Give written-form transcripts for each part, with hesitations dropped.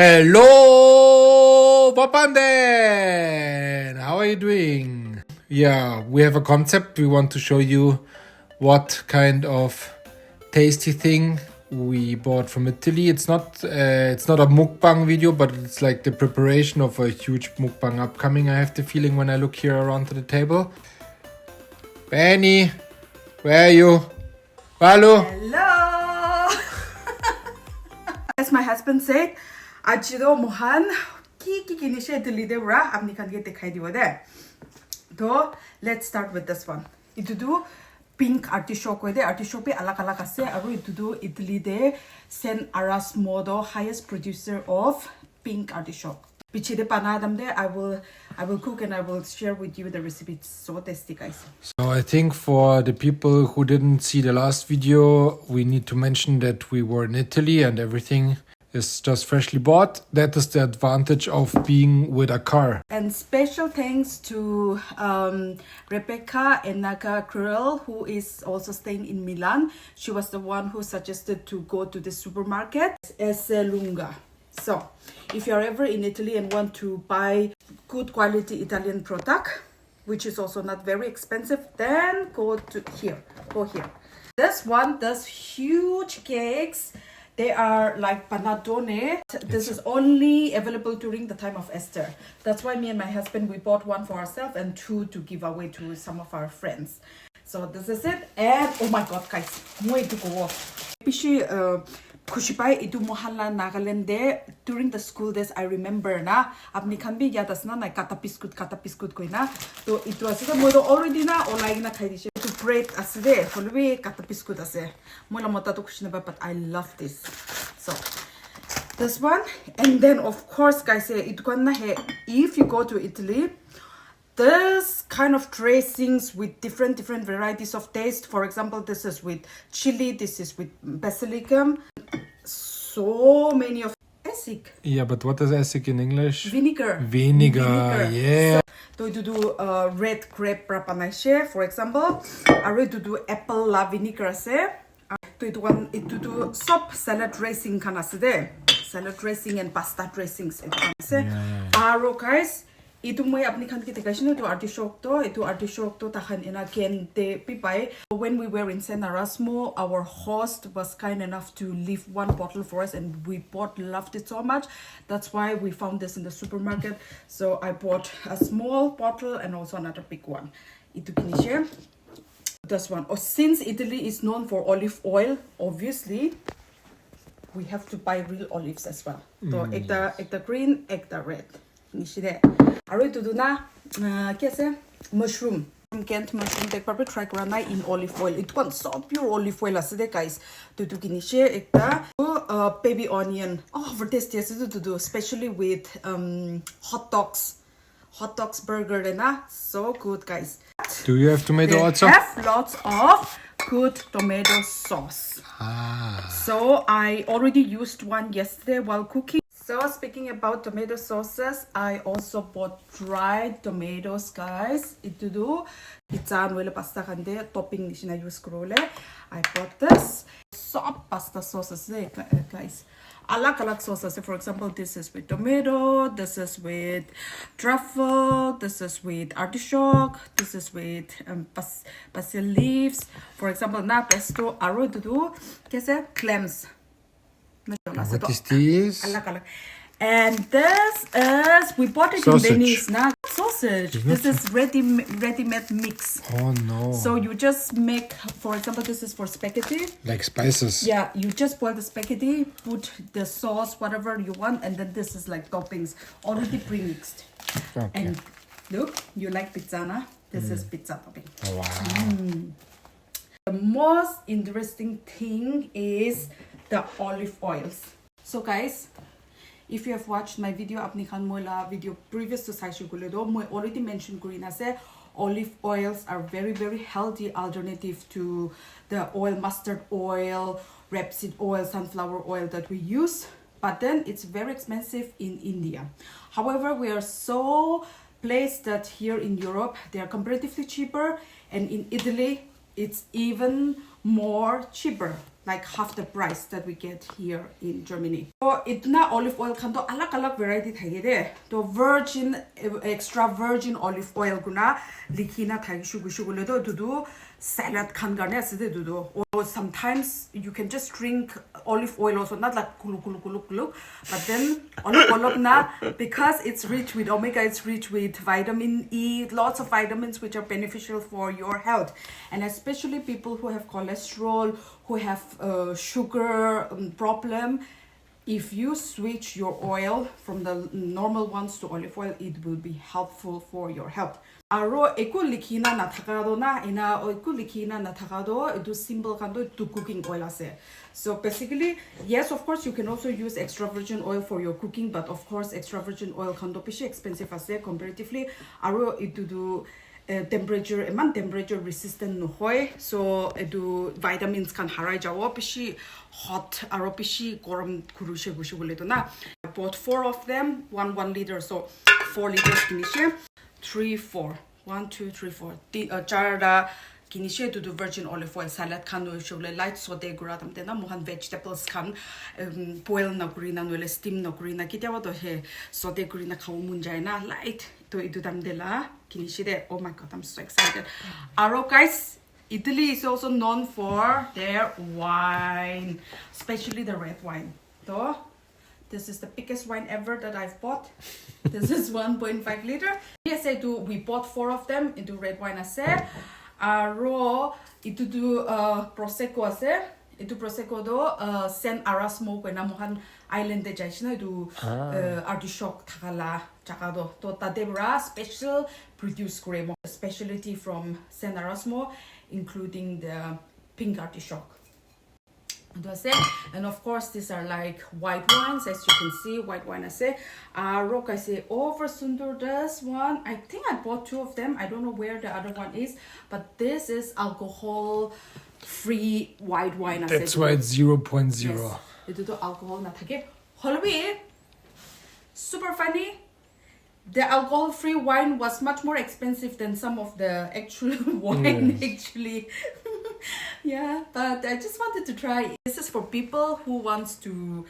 Hello, Papanden! How are you doing? Yeah, we have a concept. We want to show you what kind of tasty thing we bought from Italy. It's not a mukbang video, but it's like the preparation of a huge mukbang upcoming. I have the feeling when I look here around to the table. Beni, where are you? Hello. Hello. As my husband said, Ajido Mohan ki nishe delide ra amni kan ge dikhai dibo de. So let's start with this one. Itu do pink artichoke with artichoke pe alak alak ase aru itu do Italy de Sen Aras Modo highest producer of pink artichoke. Pichide panadam de I will cook and I will share with you the recipe. It's so tasty, guys. So I think for the people who didn't see the last video, we need to mention that we were in Italy and everything is just freshly bought. That is the advantage of being with a car. And special thanks to Rebecca and Naga, who is also staying in Milan. She was the one who suggested to go to the supermarket Esse Lunga. So if you're ever in Italy and want to buy good quality Italian product, which is also not very expensive, then go here. This one does huge cakes. They are like panettone. This is only available during the time of Easter. That's why me and my husband, we bought one for ourselves and two to give away to some of our friends. So this is it. And oh my god, guys, muy to go. Pishi Kushipai itu mohalla Nagaland de during the school days. I remember na apni khan bhi yad asna na kata biscuit koi na to itu asida moi already na online na khai dishe to bread aside holwe kata biscuit ase moi la mota to kushna but I love this. So this one, and then of course guys it gonna he if you go to Italy, this kind of dressings with different varieties of taste. For example, this is with chili, this is with basilicum, so many of essig. Yeah, but what is essig in English? Vinegar, yeah. So to do red grape prapanashe, for example, I to do apple la vinegar se. To do sop salad dressing kanaside, salad dressing and pasta dressings. Aro guys. Itu moi apni khan ki tekashino to artichoke to tahan ina ken te pipai. When we were in San Erasmo, our host was kind enough to leave one bottle for us and we both loved it so much. That's why we found this in the supermarket. So I bought a small bottle and also another big one. Itu kinishe. This one. Oh, since Italy is known for olive oil, obviously we have to buy real olives as well. So ekta green, ekta red. Nishide. Aru to do na kese mushroom. Kent mushroom take proper try rana in olive oil. It wants so pure olive oil aside guys. To kinishe ekta baby onion. Oh, for tasty to do, especially with hot dogs burger na so good guys. Do you have tomato also? Have lots of good tomato sauce. So I already used one yesterday while cooking. So speaking about tomato sauces, I also bought dried tomatoes, guys. Itu do pizza and pasta kande topping nishina use krole. I bought this soft pasta sauces, guys. Alak sauces. For example, this is with tomato, this is with truffle, this is with artichoke, this is with basil leaves. For example, na pesto aro do kese clams. What is this? And this is, we bought it sausage. in Beni. Not sausage. This is ready-made mix. Oh no. So you just make, for example, this is for spaghetti. Like spices. Yeah, you just boil the spaghetti, put the sauce, whatever you want, and then this is like toppings, already pre-mixed. Okay. And look, you like pizza, na? This is pizza topping. Oh, wow. The most interesting thing is the olive oils. So guys, if you have watched my video, apni khan moila video previous to saishu guledo, moi already mentioned kurina se olive oils are very healthy alternative to the mustard oil, rapeseed oil, sunflower oil that we use. But then it's very expensive in India. However, we are so placed that here in Europe they are comparatively cheaper, and in Italy it's even more cheaper. like half the price that we get here in Germany. So itna olive oil kan to alag variety thage de. To virgin extra virgin olive oil guna likhina thage shugule do salad kan garne aside do. Or sometimes you can just drink olive oil also, not like kulu, but then olive oil na, because it's rich with omega, it's rich with vitamin E, lots of vitamins which are beneficial for your health, and especially people who have cholesterol, who have sugar problem. If you switch your oil from the normal ones to olive oil, it will be helpful for your health. Aro eko likhina na thakado na ina eko likhina na thakado do symbol kando to cooking oil ase. So basically, yes, of course you can also use extra virgin oil for your cooking, but of course extra virgin oil kando pishi expensive ase comparatively. Aro itu do temperature resistant no hoy, so do vitamins can harai jawo pishi hot aro pishi gorom kurushe gushu bole to na. I bought 4 of them, 1 liter, so 4 liters kinishe. 3, 4, 1, 2, 3, 4. Jarda kinishe to do virgin olive oil salad kan no shule light saute gura tamte na mohan vegetables kan boil na gurina no steam na gurina kitya to he saute gurina khaw mun jai na light to idu tamde la kinishe de. Oh my god, I'm so excited. Aro guys, Italy is also known for their wine, especially the red wine. So this is the biggest wine ever that I've bought. This is 1.5 liter. Yes, we bought 4 of them into red wine ase. Aro itu do prosecco ase. Itu prosecco do San Erasmo ko na mohan island de jaishna do artichoke thakala chakado. To tadebra special produce cremo, specialty from San Erasmo, including the pink artichoke. And of course these are like white wines, as you can see, white wine ase. Rock I say over sundur this one. I think I bought 2 of them. I don't know where the other one is, but this is alcohol free white wine. That's why it's 0.0. Yes. Ito to alcohol na thake. Holby, super funny. The alcohol free wine was much more expensive than some of the actual wine actually. Yeah, but I just wanted to try. This is for people who wants to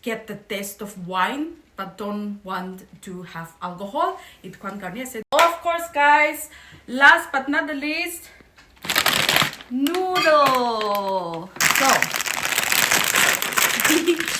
get the taste of wine but don't want to have alcohol. It can garnier said. Of course, guys, last but not the least, noodle. So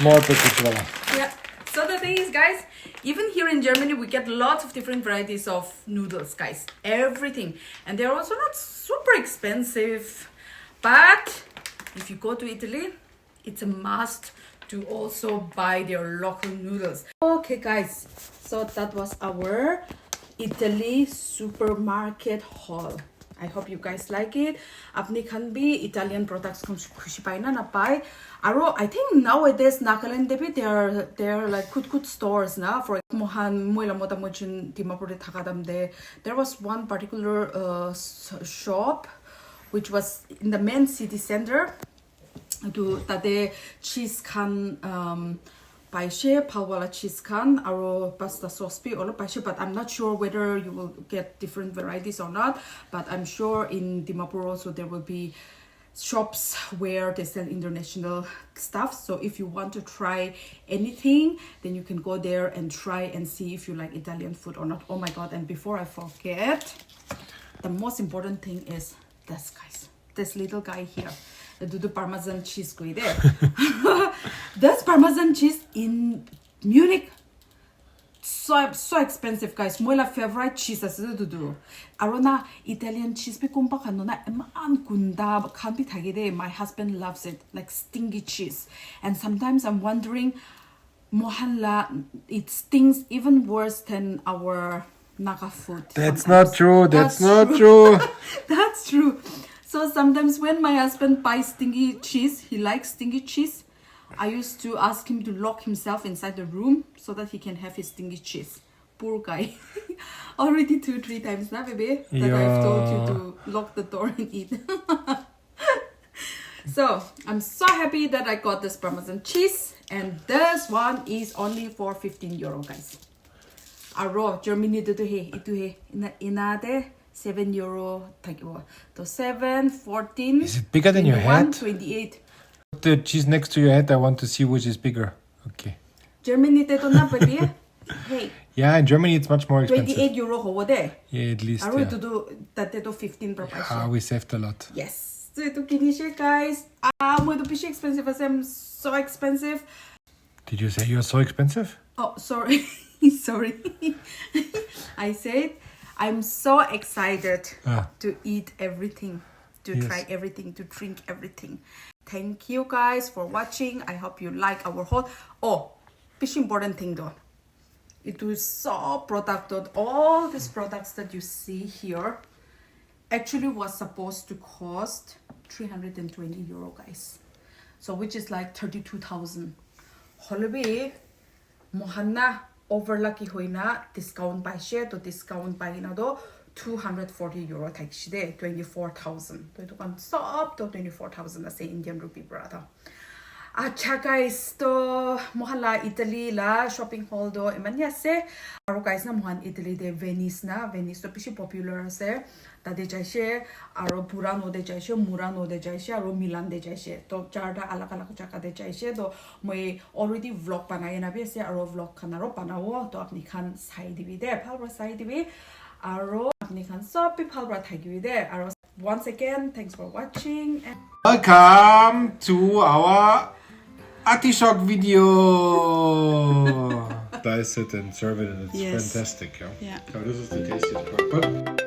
Small package. yeah. So the thing is, guys, even here in Germany, we get lots of different varieties of noodles, guys. Everything. And they're also not super expensive. But if you go to Italy, it's a must to also buy their local noodles. Okay, guys. So that was our Italy supermarket haul. I hope you guys like it. Apni khan bhi Italian products kom khushi pai na pai. Aro I think nowadays Nagaland debi they're like good stores na for mohan moila mota mochin Dimapur thakadam de. There was one particular shop which was in the main city center. To tade cheese khan paishe palwala cheese khan aro pasta sauce pi olo paishe, but I'm not sure whether you will get different varieties or not, but I'm sure in Dimapur also there will be shops where they sell international stuff. So if you want to try anything, then you can go there and try and see if you like Italian food or not. Oh my god, and before I forget, the most important thing is this, guys, this little guy here, the Parmesan cheese guy there. This Parmesan cheese in Munich, so expensive, guys. My favorite cheese is do. Arona Italian cheese pe kumpa kanona eman kunda kan bi thagide. My husband loves it, like stingy cheese. And sometimes I'm wondering, mohalla, it stings even worse than our Naga food. That's sometimes. not true. That's not true. That's true. So sometimes when my husband buys stingy cheese, he likes stingy cheese, I used to ask him to lock himself inside the room so that he can have his stingy cheese. Poor guy. Already 2-3 times now, baby, that I've told you to lock the door and eat. So I'm so happy that I got this Parmesan cheese, and this one is only for €15, guys. Aro Germany do he itu he inade €7 takiwa to 7, 14. Is it bigger than your head? 28. The cheese next to your head. I want to see which is bigger. Okay. Germany te to na baby. Hey. Yeah, in Germany it's much more expensive. 28 euro over there. Yeah, at least. Are we Yeah. to do that to 15 per Ah, we saved a lot. Yes. So ito kinishe guys. Mo ito pishi expensive as I'm so expensive. Did you say you're so expensive? Oh, sorry. Sorry. I said I'm so excited to eat everything, to try everything, to drink everything. Thank you guys for watching. I hope you like our haul. Oh, fish important thing though. It was so product. All these products that you see here actually was supposed to cost 320 euro, guys. So which is like 32,000. Holiday, Mohanna overlucky hoina discount by share to discount by do 240 euro taxide 24,000. To it so up to 24,000 as Indian rupee brother. Acha guys to mohala Italy la shopping hall do emanya se aro guys na mohan Italy de Venice to pishi popular ase tade jaise aro Burano de jaise Murano de jaise aro Milan de jaise to charta alak jaka de jaise to moi already vlog banai na be se aro vlog khanaro banao to apni khan sai dibi de phalra sai dibi aro apni khan sob pi phalra thagi de aro once again thanks for watching and welcome to our artichoke video. Dice it and serve it, and it's fantastic. Yeah. So this is the tastiest part. But